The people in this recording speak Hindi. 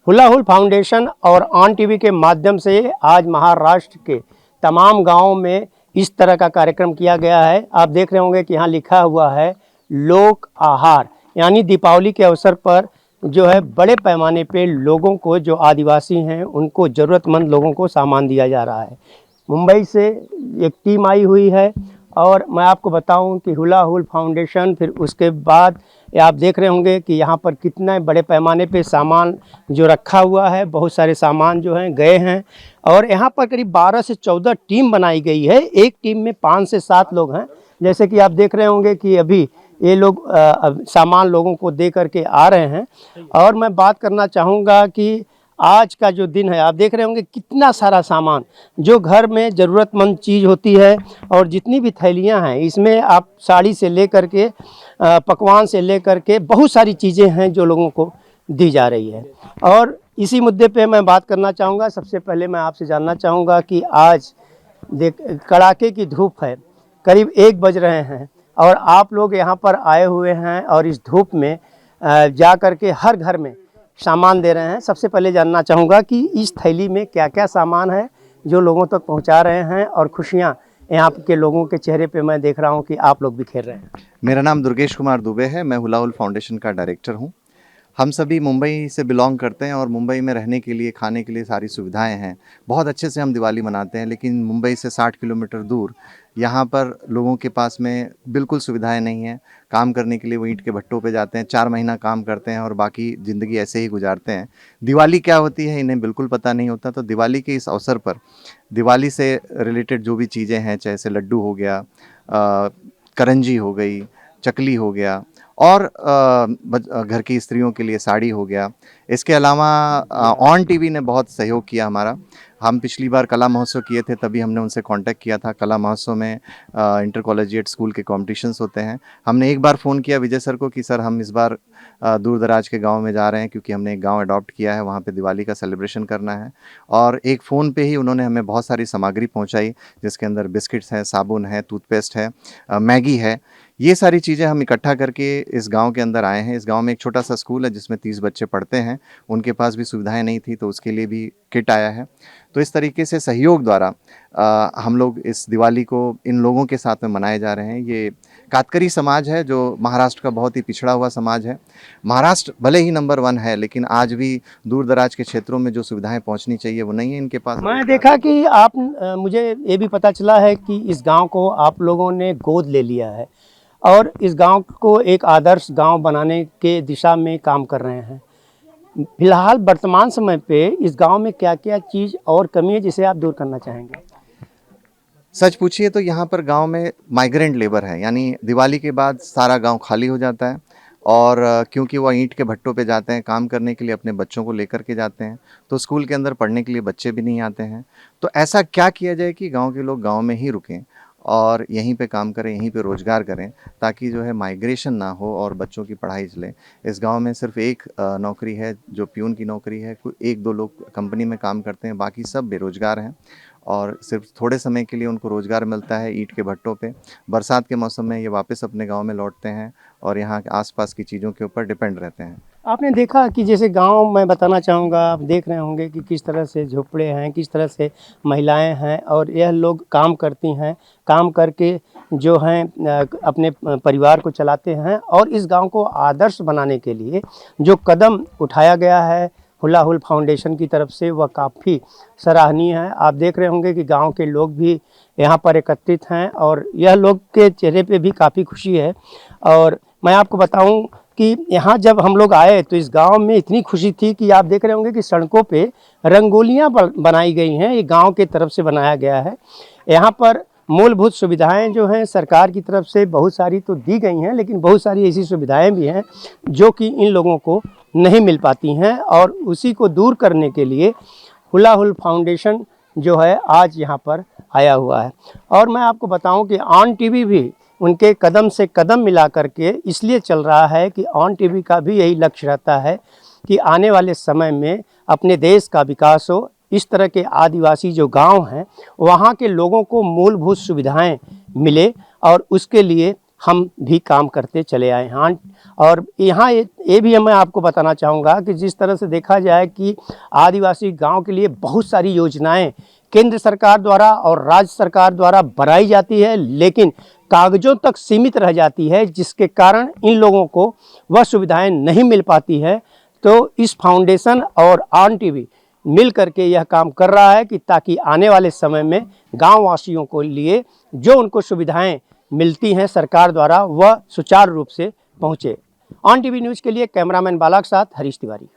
हुला हुल फाउंडेशन और ऑन टीवी के माध्यम से आज महाराष्ट्र के तमाम गांवों में इस तरह का कार्यक्रम किया गया है। आप देख रहे होंगे कि यहाँ लिखा हुआ है लोक आहार, यानी दीपावली के अवसर पर जो है बड़े पैमाने पे लोगों को, जो आदिवासी हैं उनको, ज़रूरतमंद लोगों को सामान दिया जा रहा है। मुंबई से एक टीम आई हुई है और मैं आपको बताऊं कि हुला हुल फाउंडेशन, फिर उसके बाद आप देख रहे होंगे कि यहाँ पर कितने बड़े पैमाने पे सामान जो रखा हुआ है, बहुत सारे सामान जो हैं गए हैं और यहाँ पर करीब 12 से 14 टीम बनाई गई है। एक टीम में 5 से 7 लोग हैं। जैसे कि आप देख रहे होंगे कि अभी ये लोग सामान लोगों को दे करके आ रहे हैं। और मैं बात करना चाहूँगा कि आज का जो दिन है, आप देख रहे होंगे कितना सारा सामान जो घर में ज़रूरतमंद चीज़ होती है और जितनी भी थैलियां हैं, इसमें आप साड़ी से लेकर के पकवान से लेकर के बहुत सारी चीज़ें हैं जो लोगों को दी जा रही है। और इसी मुद्दे पे मैं बात करना चाहूँगा। सबसे पहले मैं आपसे जानना चाहूँगा कि आज देख कड़ाके की धूप है, करीब 1 बज रहे हैं और आप लोग यहाँ पर आए हुए हैं और इस धूप में जा कर के हर घर में सामान दे रहे हैं। सबसे पहले जानना चाहूँगा कि इस थैली में क्या क्या सामान है जो लोगों तक पहुँचा रहे हैं, और खुशियाँ यहाँ के लोगों के चेहरे पे मैं देख रहा हूँ कि आप लोग बिखेर रहे हैं। मेरा नाम दुर्गेश कुमार दुबे है। मैं हुला हुल फाउंडेशन का डायरेक्टर हूँ। हम सभी मुंबई से बिलोंग करते हैं और मुंबई में रहने के लिए, खाने के लिए सारी सुविधाएं हैं। बहुत अच्छे से हम दिवाली मनाते हैं, लेकिन मुंबई से 60 किलोमीटर दूर यहाँ पर लोगों के पास में बिल्कुल सुविधाएं नहीं हैं। काम करने के लिए वो ईंट के भट्टों पे जाते हैं, 4 महीना काम करते हैं और बाकी ज़िंदगी ऐसे ही गुजारते हैं। दिवाली क्या होती है इन्हें बिल्कुल पता नहीं होता। तो दिवाली के इस अवसर पर दिवाली से रिलेटेड जो भी चीज़ें हैं, चाहे से लड्डू हो गया, करंजी हो गई, चकली हो गया और घर की स्त्रियों के लिए साड़ी हो गया। इसके अलावा ऑन टीवी ने बहुत सहयोग किया हमारा। हम पिछली बार कला महोत्सव किए थे, तभी हमने उनसे कांटेक्ट किया था। कला महोत्सव में इंटर कॉलेजिएट स्कूल के कॉम्पिटिशन्स होते हैं। हमने एक बार फ़ोन किया विजय सर को कि सर हम इस बार दूर दराज के गांव में जा रहे हैं, क्योंकि हमने एक गांव अडॉप्ट किया है, वहां पे दिवाली का सेलिब्रेशन करना है। और एक फ़ोन पे ही उन्होंने हमें बहुत सारी सामग्री पहुंचाई, जिसके अंदर बिस्किट्स हैं, साबुन है, टूथपेस्ट है, मैगी है। ये सारी चीज़ें हम इकट्ठा करके इस गांव के अंदर आए हैं। इस गांव में एक छोटा सा स्कूल है जिसमें 30 बच्चे पढ़ते हैं। उनके पास भी सुविधाएं नहीं थी, तो उसके लिए भी किट आया है। तो इस तरीके से सहयोग द्वारा हम लोग इस दिवाली को इन लोगों के साथ में मनाए जा रहे हैं। ये कातकरी समाज है जो महाराष्ट्र का बहुत ही पिछड़ा हुआ समाज है। महाराष्ट्र भले ही नंबर 1 है, लेकिन आज भी दूर दराज के क्षेत्रों में जो सुविधाएं पहुंचनी चाहिए वो नहीं है इनके पास। मैं देखा कि आप मुझे ये भी पता चला है कि इस गांव को आप लोगों ने गोद ले लिया है और इस गांव को एक आदर्श गांव बनाने के दिशा में काम कर रहे हैं। फिलहाल वर्तमान समय पे इस गांव में क्या क्या चीज़ और कमी है जिसे आप दूर करना चाहेंगे? सच पूछिए तो यहाँ पर गांव में माइग्रेंट लेबर है, यानी दिवाली के बाद सारा गांव खाली हो जाता है। और क्योंकि वो ईंट के भट्टों पे जाते हैं काम करने के लिए, अपने बच्चों को लेकर के जाते हैं, तो स्कूल के अंदर पढ़ने के लिए बच्चे भी नहीं आते हैं। तो ऐसा क्या किया जाए कि गांव के लोग गांव में ही रुकें और यहीं पे काम करें, यहीं पे रोज़गार करें, ताकि जो है माइग्रेशन ना हो और बच्चों की पढ़ाई चले। इस गांव में सिर्फ एक नौकरी है जो प्यून की नौकरी है। 1-2 लोग कंपनी में काम करते हैं, बाकी सब बेरोज़गार हैं और सिर्फ थोड़े समय के लिए उनको रोज़गार मिलता है ईंट के भट्टों पे। बरसात के मौसम में ये वापस अपने गांव में लौटते हैं और यहाँ के आसपास की चीज़ों के ऊपर डिपेंड रहते हैं। आपने देखा कि जैसे गांव में बताना चाहूँगा, आप देख रहे होंगे कि किस तरह से झोपड़े हैं, किस तरह से महिलाएं हैं और यह लोग काम करती हैं, काम करके जो हैं अपने परिवार को चलाते हैं। और इस गांव को आदर्श बनाने के लिए जो कदम उठाया गया है हुला हुल फाउंडेशन की तरफ से, वह काफ़ी सराहनीय है। आप देख रहे होंगे कि गांव के लोग भी यहाँ पर एकत्रित हैं और यह लोग के चेहरे पे भी काफ़ी खुशी है। और मैं आपको बताऊं कि यहाँ जब हम लोग आए तो इस गांव में इतनी खुशी थी कि आप देख रहे होंगे कि सड़कों पे रंगोलियाँ बनाई गई हैं। ये गांव के तरफ से बनाया गया है। यहाँ पर मूलभूत सुविधाएं जो हैं सरकार की तरफ से बहुत सारी तो दी गई हैं, लेकिन बहुत सारी ऐसी सुविधाएं भी हैं जो कि इन लोगों को नहीं मिल पाती हैं। और उसी को दूर करने के लिए हुला हुल फाउंडेशन जो है आज यहाँ पर आया हुआ है। और मैं आपको बताऊं कि ऑन टीवी भी उनके कदम से कदम मिला करके इसलिए चल रहा है कि ऑन टीवी का भी यही लक्ष्य रहता है कि आने वाले समय में अपने देश का विकास हो। इस तरह के आदिवासी जो गांव हैं वहाँ के लोगों को मूलभूत सुविधाएं मिले और उसके लिए हम भी काम करते चले आए हैं। और यहाँ ये भी मैं आपको बताना चाहूँगा कि जिस तरह से देखा जाए कि आदिवासी गांव के लिए बहुत सारी योजनाएं केंद्र सरकार द्वारा और राज्य सरकार द्वारा बनाई जाती है, लेकिन कागज़ों तक सीमित रह जाती है, जिसके कारण इन लोगों को वह सुविधाएं नहीं मिल पाती है। तो इस फाउंडेशन और ऑन टीवी मिल करके यह काम कर रहा है कि ताकि आने वाले समय में गांव वासियों को लिए जो उनको सुविधाएं मिलती हैं सरकार द्वारा वह सुचारू रूप से पहुँचे। ऑन टीवी न्यूज़ के लिए कैमरामैन बाला के साथ हरीश तिवारी।